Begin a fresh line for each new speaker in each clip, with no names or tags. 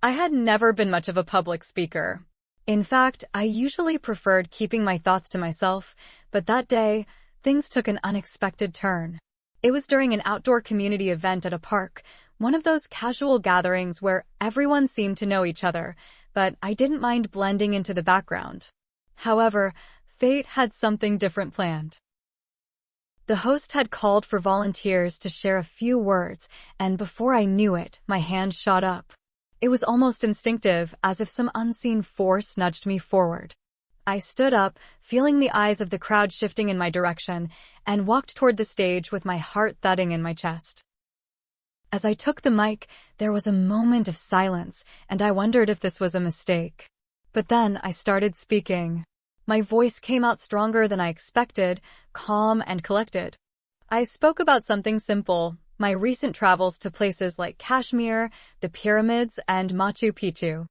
I had never been much of a public speaker. In fact, I usually preferred keeping my thoughts to myself, but that day, things took an unexpected turn. It was during an outdoor community event at a park, one of those casual gatherings where everyone seemed to know each other, but I didn't mind blending into the background. However, fate had something different planned. The host had called for volunteers to share a few words, and before I knew it, my hand shot up. It was almost instinctive, as if some unseen force nudged me forward. I stood up, feeling the eyes of the crowd shifting in my direction, and walked toward the stage with my heart thudding in my chest. As I took the mic, there was a moment of silence, and I wondered if this was a mistake. But then I started speaking. My voice came out stronger than I expected, calm and collected. I spoke about something simple, my recent travels to places like Kashmir, the pyramids, and Machu Picchu.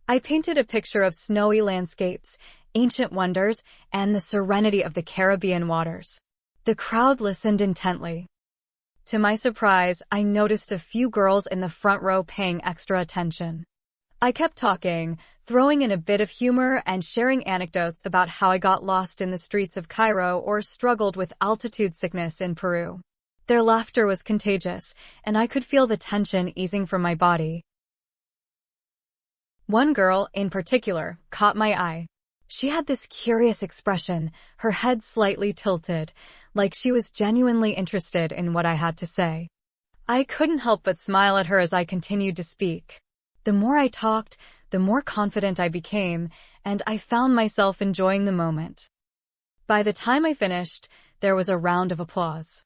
I painted a picture of snowy landscapes, ancient wonders, and the serenity of the Caribbean waters. The crowd listened intently. To my surprise, I noticed a few girls in the front row paying extra attention. I kept talking, throwing in a bit of humor and sharing anecdotes about how I got lost in the streets of Cairo or struggled with altitude sickness in Peru. Their laughter was contagious, and I could feel the tension easing from my body. One girl, in particular, caught my eye. She had this curious expression, her head slightly tilted, like she was genuinely interested in what I had to say. I couldn't help but smile at her as I continued to speak. The more I talked, the more confident I became, and I found myself enjoying the moment. By the time I finished, there was a round of applause.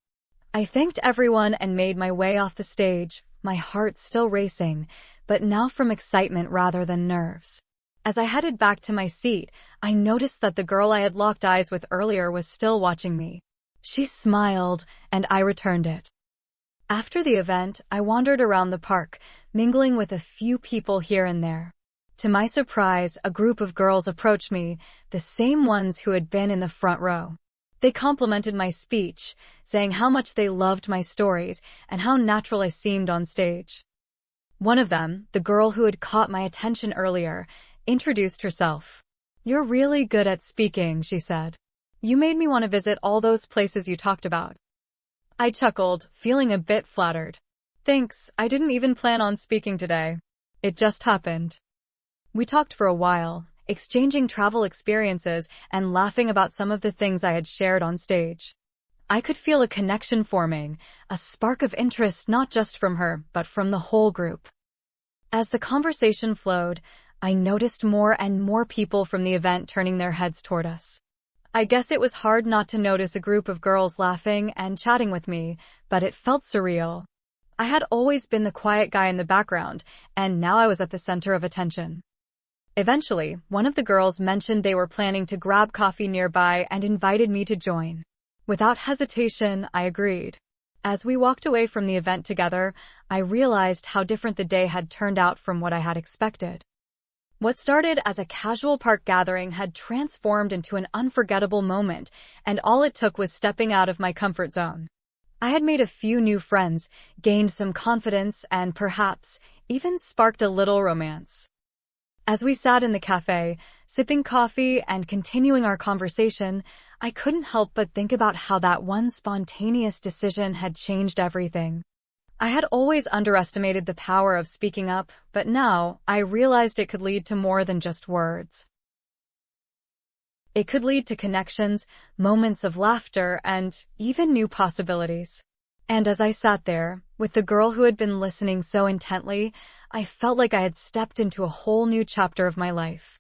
I thanked everyone and made my way off the stage, my heart still racing, but now from excitement rather than nerves. As I headed back to my seat, I noticed that the girl I had locked eyes with earlier was still watching me. She smiled, and I returned it. After the event, I wandered around the park, mingling with a few people here and there. To my surprise, a group of girls approached me, the same ones who had been in the front row. They complimented my speech, saying how much they loved my stories and how natural I seemed on stage. One of them, the girl who had caught my attention earlier, introduced herself. "You're really good at speaking," she said. "You made me want to visit all those places you talked about." I chuckled, feeling a bit flattered. "Thanks, I didn't even plan on speaking today. It just happened." We talked for a while, exchanging travel experiences and laughing about some of the things I had shared on stage. I could feel a connection forming, a spark of interest not just from her, but from the whole group. As the conversation flowed, I noticed more and more people from the event turning their heads toward us. I guess it was hard not to notice a group of girls laughing and chatting with me, but it felt surreal. I had always been the quiet guy in the background, and now I was at the center of attention. Eventually, one of the girls mentioned they were planning to grab coffee nearby and invited me to join. Without hesitation, I agreed. As we walked away from the event together, I realized how different the day had turned out from what I had expected. What started as a casual park gathering had transformed into an unforgettable moment, and all it took was stepping out of my comfort zone. I had made a few new friends, gained some confidence, and perhaps even sparked a little romance. As we sat in the cafe, sipping coffee and continuing our conversation, I couldn't help but think about how that one spontaneous decision had changed everything. I had always underestimated the power of speaking up, but now I realized it could lead to more than just words. It could lead to connections, moments of laughter, and even new possibilities. And as I sat there, with the girl who had been listening so intently, I felt like I had stepped into a whole new chapter of my life.